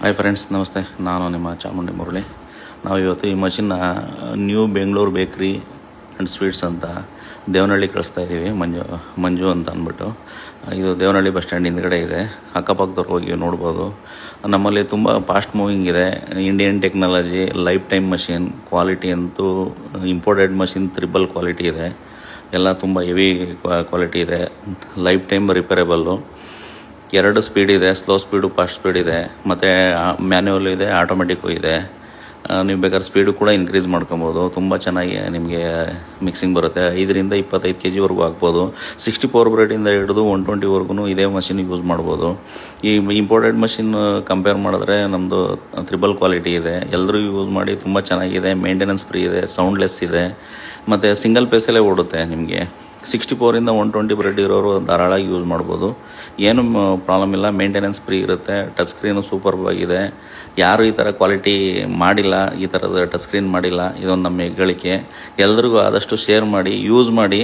Hi friends, ನಮಸ್ತೆ. ನಾನು ನಿಮ್ಮ ಚಾಮುಂಡಿ ಮುರಳಿ. ನಾವು ಇವತ್ತು ಈ ಮಷಿನ್ನ ನ್ಯೂ ಬೆಂಗಳೂರು ಬೇಕ್ರಿ ಆ್ಯಂಡ್ ಸ್ವೀಟ್ಸ್ ಅಂತ ದೇವನಹಳ್ಳಿ ಕಳಿಸ್ತಾ ಇದ್ದೀವಿ. ಮಂಜು ಅಂತ ಅಂದ್ಬಿಟ್ಟು. ಇದು ದೇವನಹಳ್ಳಿ ಬಸ್ ಸ್ಟ್ಯಾಂಡ್ ಹಿಂದ್ಗಡೆ ಇದೆ. ಅಕ್ಕಪಕ್ಕದವ್ರು ಹೋಗಿ ನೋಡ್ಬೋದು. ನಮ್ಮಲ್ಲಿ ತುಂಬ ಫಾಸ್ಟ್ ಮೂವಿಂಗ್ ಇದೆ. Indian technology, life time machine, quality ಅಂತೂ ಇಂಪೋರ್ಟೆಡ್ ಮಷಿನ್ ತ್ರಿಬಲ್ ಕ್ವಾಲಿಟಿ ಇದೆ. ಎಲ್ಲ ತುಂಬ ಹೆವಿ ಕ್ವಾಲಿಟಿ ಇದೆ. Life time repairable. 2 ಸ್ಪೀಡ್ ಇದೆ, ಸ್ಲೋ ಸ್ಪೀಡು, ಫಾಸ್ಟ್ ಸ್ಪೀಡ್ ಇದೆ, ಮತ್ತು ಮ್ಯಾನ್ಯುವಲ್ ಇದೆ, ಆಟೋಮೆಟಿಕ್ಕು ಇದೆ. ನೀವು ಬೇಕಾದ್ರೆ ಸ್ಪೀಡು ಕೂಡ ಇನ್ಕ್ರೀಸ್ ಮಾಡ್ಕೊಬೋದು. ತುಂಬ ಚೆನ್ನಾಗಿ ನಿಮಗೆ ಮಿಕ್ಸಿಂಗ್ ಬರುತ್ತೆ. 5ರಿಂದ 25 kgವರೆಗೂ ಹಾಕ್ಬೋದು. 64 ಬ್ರೆಡಿಂದ ಹಿಡಿದು 120ವರೆಗೂ ಇದೇ ಮಷಿನ್ ಯೂಸ್ ಮಾಡ್ಬೋದು. ಈ ಇಂಪೋರ್ಟೆಡ್ ಮಷಿನ್ ಕಂಪೇರ್ ಮಾಡಿದ್ರೆ ನಮ್ಮದು ತ್ರಿಬಲ್ ಕ್ವಾಲಿಟಿ ಇದೆ. ಎಲ್ಲರೂ ಯೂಸ್ ಮಾಡಿ, ತುಂಬ ಚೆನ್ನಾಗಿದೆ. ಮೇಂಟೆನೆನ್ಸ್ ಫ್ರೀ ಇದೆ, ಸೌಂಡ್ಲೆಸ್ ಇದೆ, ಮತ್ತು ಸಿಂಗಲ್ ಪೇಸಲ್ಲೇ ಓಡುತ್ತೆ. ನಿಮಗೆ 64ರಿಂದ 120 ಬ್ರೆಡ್ ಇರೋರು ಧಾರಾಳವಾಗಿ ಯೂಸ್ ಮಾಡ್ಬೋದು. ಏನು ಪ್ರಾಬ್ಲಮ್ ಇಲ್ಲ. ಮೇಂಟೆನೆನ್ಸ್ ಫ್ರೀ ಇರುತ್ತೆ. ಟಚ್ ಸ್ಕ್ರೀನು ಸೂಪರ್ಬ್ ಆಗಿದೆ. ಯಾರು ಈ ಥರ ಕ್ವಾಲಿಟಿ ಮಾಡಿಲ್ಲ, ಈ ಥರದ ಟಚ್ ಸ್ಕ್ರೀನ್ ಮಾಡಿಲ್ಲ. ಇದೊಂದು ನಮ್ಮ ಹೆಗ್ಗಳಿಕೆ. ಎಲ್ರಿಗೂ ಆದಷ್ಟು ಶೇರ್ ಮಾಡಿ, ಯೂಸ್ ಮಾಡಿ.